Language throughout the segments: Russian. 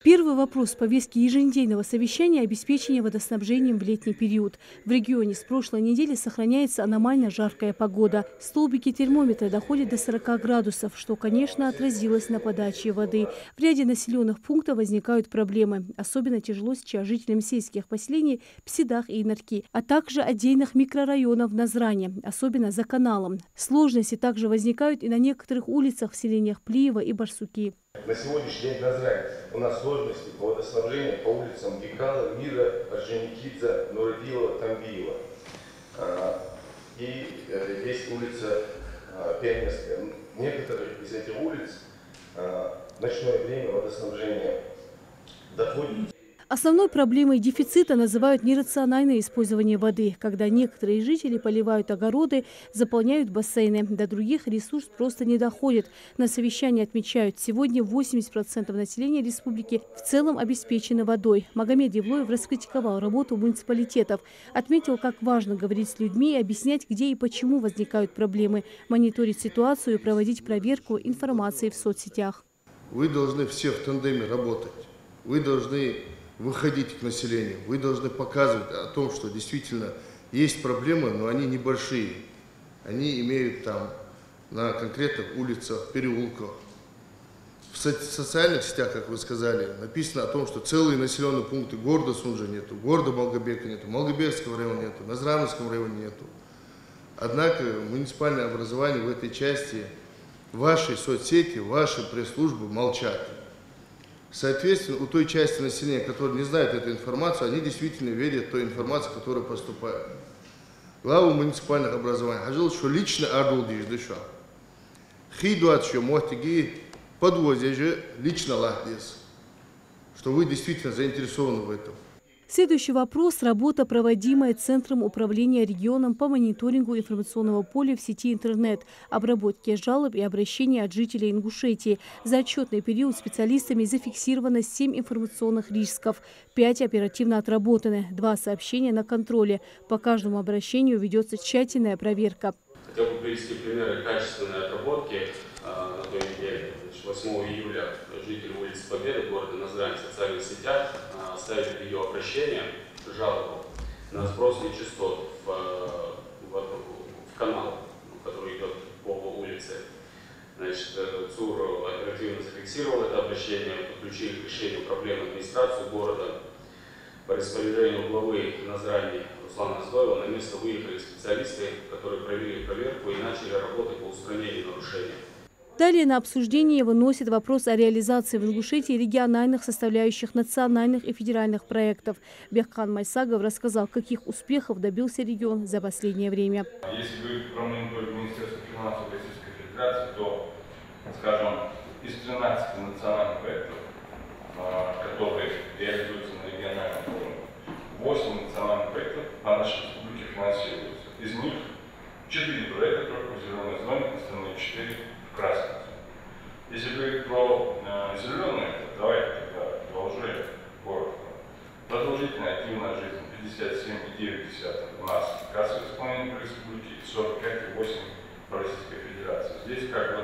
Первый вопрос повестки еженедельного совещания – обеспечение водоснабжением в летний период. В регионе с прошлой недели сохраняется аномально жаркая погода. Столбики термометра доходят до 40 градусов, что, конечно, отразилось на подаче воды. В ряде населенных пунктов возникают проблемы. Особенно тяжело сейчас жителям сельских поселений Псидах и Инарки, а также отдельных микрорайонов в Назране, особенно за каналом. Сложности также возникают и на некоторых улицах в селениях Плиева и Барсуки. На сегодняшний день в Назране у нас сложности по водоснабжению по улицам Бекала, Мира, Орджоникидзе, Нуродилова, Тамбиева. И есть улица Пионерская. Некоторые из этих улиц в ночное время водоснабжение доходит. Основной проблемой дефицита называют нерациональное использование воды, когда некоторые жители поливают огороды, заполняют бассейны. До других ресурс просто не доходит. На совещании отмечают, сегодня 80% населения республики в целом обеспечены водой. Магомед Евлоев раскритиковал работу муниципалитетов. Отметил, как важно говорить с людьми и объяснять, где и почему возникают проблемы, мониторить ситуацию и проводить проверку информации в соцсетях. Вы должны все в тандеме работать. Вы должны выходить к населению. Вы должны показывать о том, что действительно есть проблемы, но они небольшие. Они имеют там на конкретных улицах, переулках. В социальных сетях, как вы сказали, написано о том, что целые населенные пункты города Сунжа нету, города Малгобека нету, Малгобекского района нету, Назрановского района нету. Однако муниципальное образование в этой части, ваши соцсети, ваши пресс-службы молчат. Соответственно, у той части населения, которая не знает эту информацию, они действительно верят той информации, которая поступает. Глава муниципальных образований говорил, что лично ардул диждыша. Хидуат что мотиги подвозят лично лахдис. Что вы действительно заинтересованы в этом. Следующий вопрос – работа, проводимая Центром управления регионом по мониторингу информационного поля в сети интернет, обработке жалоб и обращений от жителей Ингушетии. За отчетный период специалистами зафиксировано 7 информационных рисков, 5 оперативно отработаны, 2 сообщения на контроле. По каждому обращению ведется тщательная проверка. Хотел бы привести примеры качественной отработки на той неделе. 8 июля жители улицы Победы города Назрань в социальных сетях оставили видеообращение, жалобу на сброс нечистот в канал, который идет по улице. Значит, ЦУР оперативно зафиксировал это обращение, подключили к решению проблемы администрацию города. По распоряжению главы Назрани Руслана Аздоева на место выехали специалисты, которые провели проверку и начали работать по устранению нарушений. Далее на обсуждение выносит вопрос о реализации в Ингушетии региональных составляющих национальных и федеральных проектов. Бехкан Майсагов рассказал, каких успехов добился регион за последнее время. Если говорить про мониторинг Министерства финансов Российской Федерации, то, скажем, из 13 национальных проектов, которые реализуются на региональном уровне, 8 национальных проектов по нашей республике финансируются. Из них 4 проекта только в зеленой зоне, остальные 4 в красной зоне. Если говорить про зеленые, давайте тогда продолжим коротко. Продолжительная активная жизнь 57,9 у нас кассовое исполнение по республике, 45,8 по Российской Федерации. Здесь как бы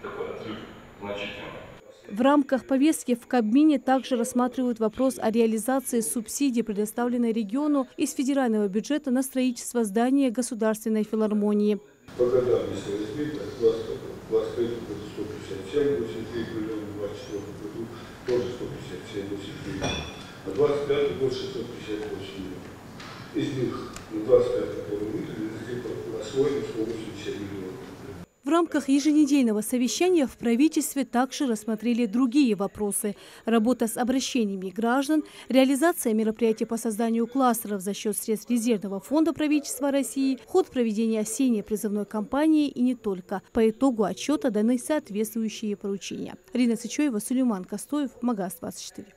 такой отрыв значительный. В рамках повестки в Кабмине также рассматривают вопрос о реализации субсидий, предоставленной региону из федерального бюджета на строительство здания Государственной филармонии. По годам, если возьмите, 23 году 157, 83 миллиона, 24 году тоже 157, 83, а 25 год 658 миллионов. Из них на 25 году выделили, освоили 187 миллионов. В рамках еженедельного совещания в правительстве также рассмотрели другие вопросы. Работа с обращениями граждан, реализация мероприятий по созданию кластеров за счет средств резервного фонда правительства России, ход проведения осенней призывной кампании и не только. По итогу отчета даны соответствующие поручения. Рина Сычоева, Сулейман Костоев, Магаз 24.